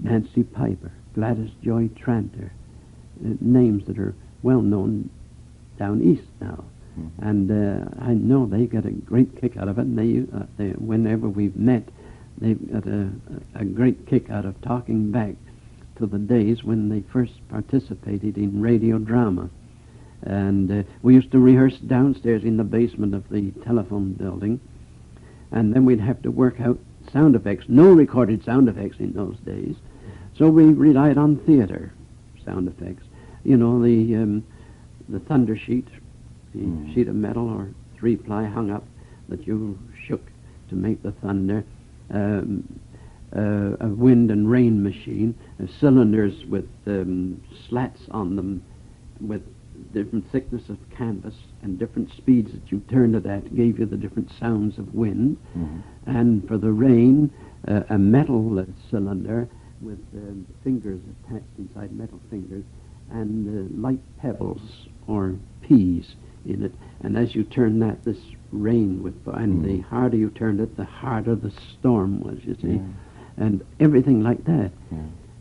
Nancy Piper, Gladys Joy Tranter, names that are well known down east now. And I know they get a great kick out of it, and they whenever we've met, they've got a great kick out of talking back to the days when they first participated in radio drama. And we used to rehearse downstairs in the basement of the telephone building, and then we'd have to work out sound effects. No recorded sound effects in those days, so we relied on theater sound effects. You know, the thunder sheet, the sheet of metal or 3-ply hung up that you shook to make the thunder, a wind and rain machine, cylinders with slats on them with different thickness of canvas and different speeds that you turned it at gave you the different sounds of wind. And for the rain, a metal cylinder with fingers attached inside metal fingers and light pebbles or peas in it. And as you turn that, this rain would fall. And the harder you turned it, the harder the storm was, you see. And everything like that.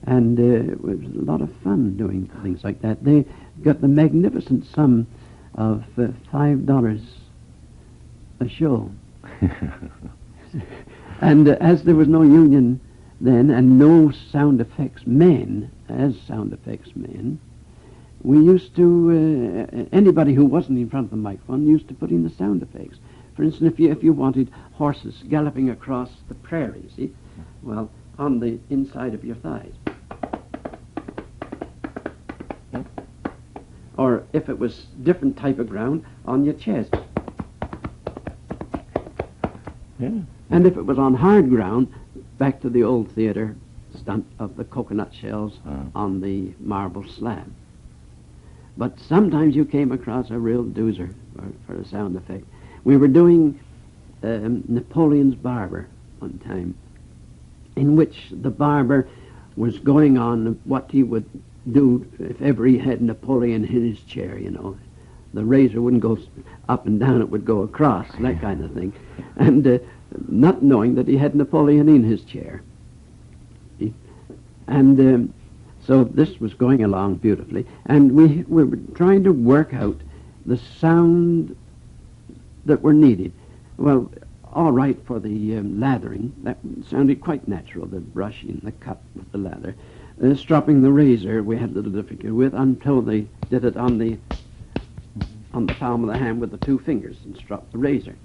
And it was a lot of fun doing things like that. They got the magnificent sum of $5 a show. And as there was no union then and no sound effects men as sound effects men, we used to, anybody who wasn't in front of the microphone used to put in the sound effects. For instance, if you wanted horses galloping across the prairie, see, well, on the inside of your thighs. Or if it was different type of ground, on your chest. And if it was on hard ground, back to the old theater stunt of the coconut shells on the marble slab. But sometimes you came across a real doozer for a sound effect. We were doing Napoleon's Barber one time, in which the barber was going on what he would do if ever he had Napoleon in his chair, you know. The razor wouldn't go up and down, it would go across, that kind of thing. And not knowing that he had Napoleon in his chair. And so this was going along beautifully, and we were trying to work out the sound that were needed. Well, all right for the lathering, that sounded quite natural, the brushing, the cut with the lather. Stropping the razor we had a little difficulty with until they did it on the palm of the hand with the 2 fingers and stropped the razor.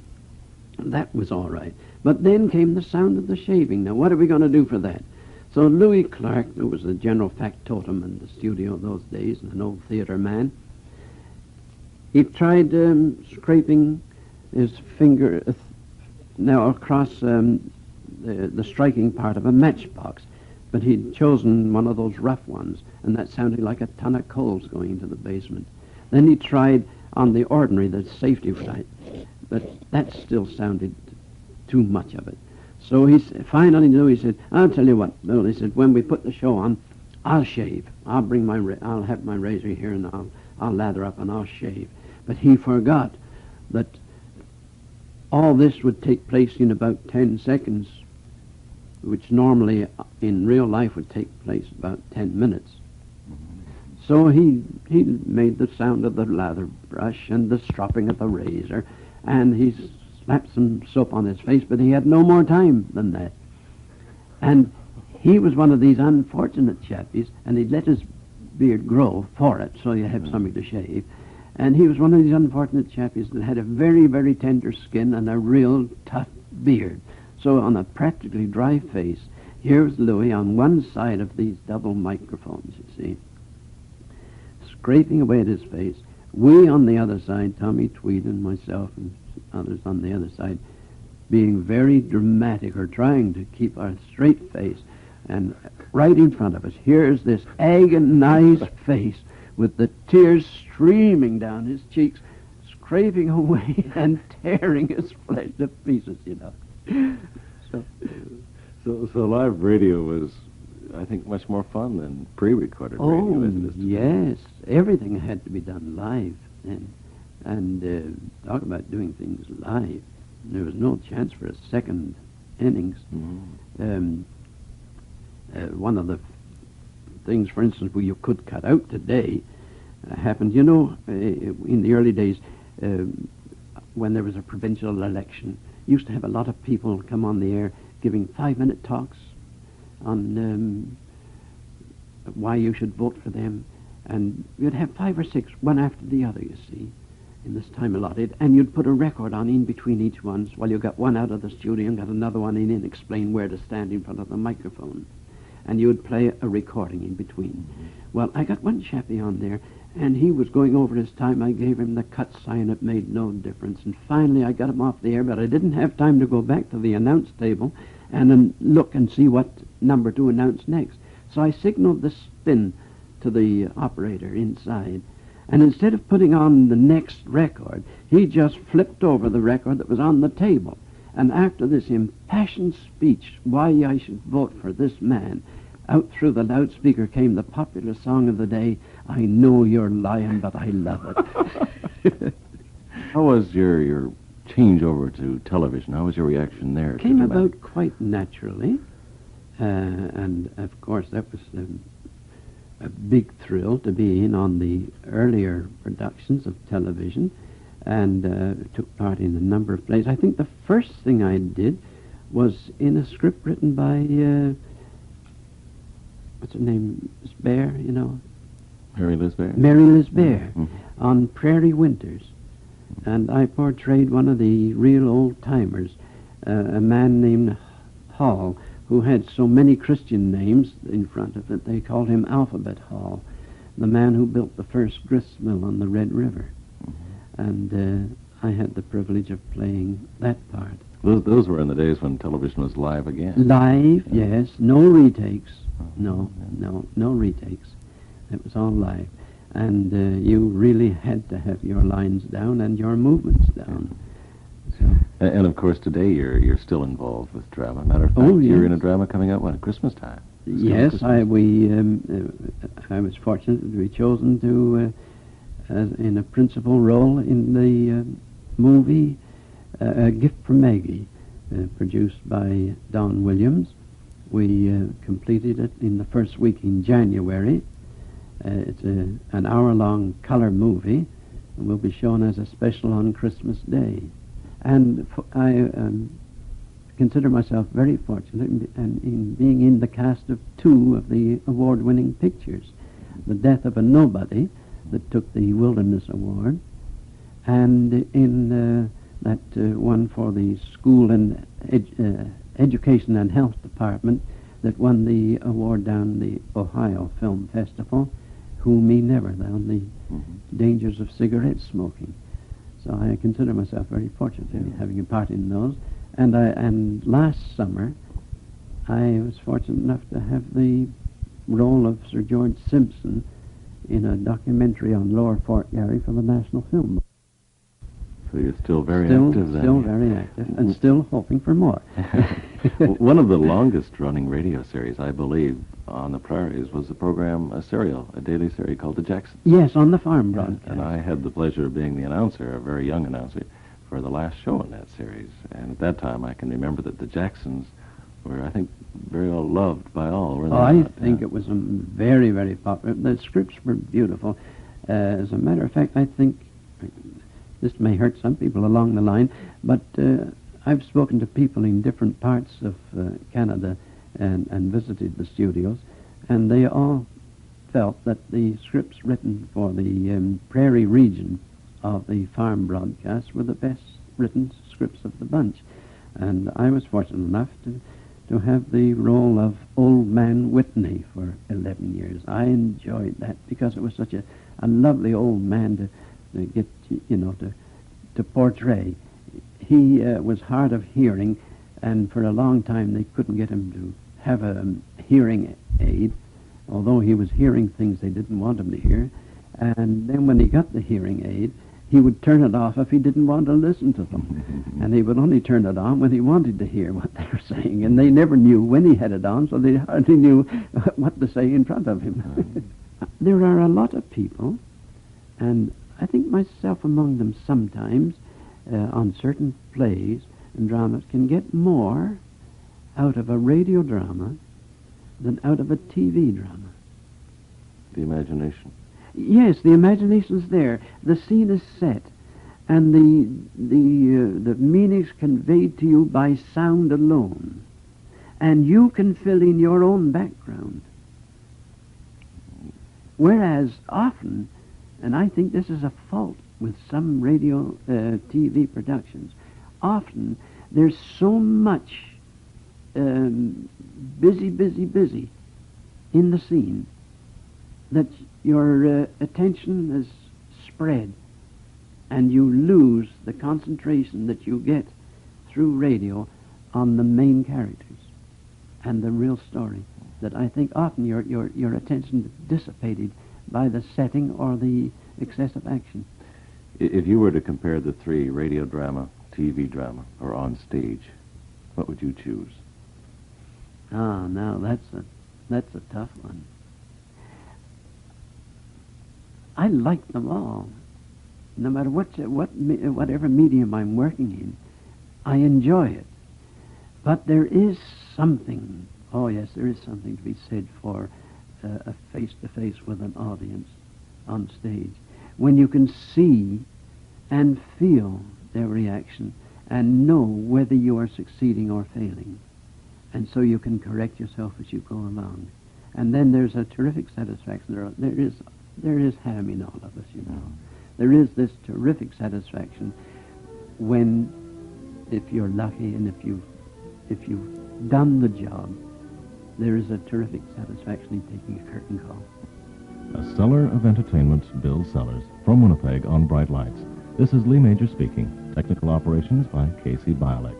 That was all right. But then came the sound of the shaving. Now, what are we going to do for that? So Louis Clark, who was the general factotum in the studio those days, and an old theater man, he tried scraping his finger now across the striking part of a matchbox, but he'd chosen one of those rough ones, and that sounded like a ton of coals going into the basement. Then he tried on the ordinary, the safety side, but that still sounded too much of it. So finally, he said, "I'll tell you what, Bill," he said, "when we put the show on, I'll shave. I'll have my razor here, and I'll lather up and I'll shave." But he forgot that all this would take place in about 10 seconds, which normally in real life would take place about 10 minutes. So he made the sound of the lather brush and the stropping of the razor, and he slapped some soap on his face, but he had no more time than that. And he was one of these unfortunate chappies, and he'd let his beard grow for it, so you have something to shave. And he was one of these unfortunate chappies that had a very, very tender skin and a real tough beard. So on a practically dry face, here was Louis on one side of these double microphones, you see, scraping away at his face. We on the other side, Tommy Tweed and myself and others on the other side, being very dramatic or trying to keep our straight face. And right in front of us, here's this agonized face with the tears streaming down his cheeks, scraping away and tearing his flesh to pieces, you know. So live radio was, I think, much more fun than pre-recorded radio, isn't it? Yes. Everything had to be done live then. And talk about doing things live. There was no chance for a second innings. one of the things, for instance, where you could cut out today happened. You know, in the early days, when there was a provincial election, used to have a lot of people come on the air giving 5-minute talks on why you should vote for them. And you'd have 5 or 6, one after the other, you see, in this time allotted. And you'd put a record on in between each one while you got one out of the studio and got another one in and explain where to stand in front of the microphone. And you would play a recording in between. Well, I got one chappie on there, and he was going over his time. I gave him the cut sign. It made no difference. And finally, I got him off the air, but I didn't have time to go back to the announce table and then look and see what number to announce next. So I signaled the spin to the operator inside. And instead of putting on the next record, he just flipped over the record that was on the table. And after this impassioned speech, why I should vote for this man, out through the loudspeaker came the popular song of the day, I Know You're Lying, But I Love It. How was your change over to television? How was your reaction there? It came about quite naturally. And, of course, that was a big thrill to be in on the earlier productions of television, and took part in a number of plays. I think the first thing I did was in a script written by, what's her name, Miss Bear, you know? Mary Liz Bear? Mary Liz Bear, Mm-hmm. on Prairie Winters. And I portrayed one of the real old-timers, a man named Hall, who had so many Christian names in front of it, they called him Alphabet Hall, the man who built the first grist mill on the Red River. Mm-hmm. And I had the privilege of playing that part. Those were in the days when television was live again. Live, yes. No retakes. No retakes. It was all live. And you really had to have your lines down and your movements down. So. And of course, today you're still involved with drama. Matter of fact, yes. You're in a drama coming out at Christmas time. Yes, I was fortunate to be chosen to in a principal role in the movie A Gift from Maggie, produced by Don Williams. We completed it in the first week in January. It's an hour-long color movie, and will be shown as a special on Christmas Day. And I consider myself very fortunate in being in the cast of 2 of the award-winning pictures. The Death of a Nobody, that took the Wilderness Award, and in that one for the School and Education and Health Department that won the award down the Ohio Film Festival, Who Me Never, on the dangers of cigarette smoking. So I consider myself very fortunate in having a part in those. And last summer, I was fortunate enough to have the role of Sir George Simpson in a documentary on Lower Fort Garry for the National Film. So you're still very active then? Still very active, and still hoping for more. One of the longest-running radio series, I believe, on the prairies was a daily serial called The Jacksons. Yes, on the farm broadcast. And I had the pleasure of being the announcer, a very young announcer, for the last show in that series. And at that time, I can remember that The Jacksons were, I think, very well loved by all. Were they I not? think it was very, very popular. The scripts were beautiful. As a matter of fact, I think, this may hurt some people along the line, but I've spoken to people in different parts of Canada and visited the studios, and they all felt that the scripts written for the prairie region of the farm broadcast were the best written scripts of the bunch. And I was fortunate enough to have the role of Old Man Whitney for 11 years. I enjoyed that because it was such a lovely old man to get, to portray. He was hard of hearing, and for a long time they couldn't get him to have a hearing aid, although he was hearing things they didn't want him to hear. And then when he got the hearing aid, he would turn it off if he didn't want to listen to them. And he would only turn it on when he wanted to hear what they were saying. And they never knew when he had it on, so they hardly knew what to say in front of him. There are a lot of people, and I think myself among them sometimes, on certain plays and dramas, can get more out of a radio drama than out of a TV drama. The imagination. Yes, the imagination's there. The scene is set, and the meaning's conveyed to you by sound alone, and you can fill in your own background. Whereas often, and I think this is a fault with some radio, TV productions, often there's so much busy in the scene that your attention is spread, and you lose the concentration that you get through radio on the main characters and the real story. That I think often your attention is dissipated by the setting or the excessive action. If you were to compare the three, radio drama, TV drama, or on stage, what would you choose? Ah, now that's a tough one. I like them all. No matter whatever medium I'm working in, I enjoy it. But there is something, oh yes, there is something to be said for a face-to-face with an audience on stage. When you can see and feel their reaction and know whether you are succeeding or failing. And so you can correct yourself as you go along. And then there's a terrific satisfaction. There is harm in all of us, you know. There is this terrific satisfaction when, if you're lucky and if you've done the job, there is a terrific satisfaction in taking a curtain call. A Cellar of Entertainment, Bill Sellers, from Winnipeg on Bright Lights. This is Lee Major speaking. Technical operations by Casey Bialek.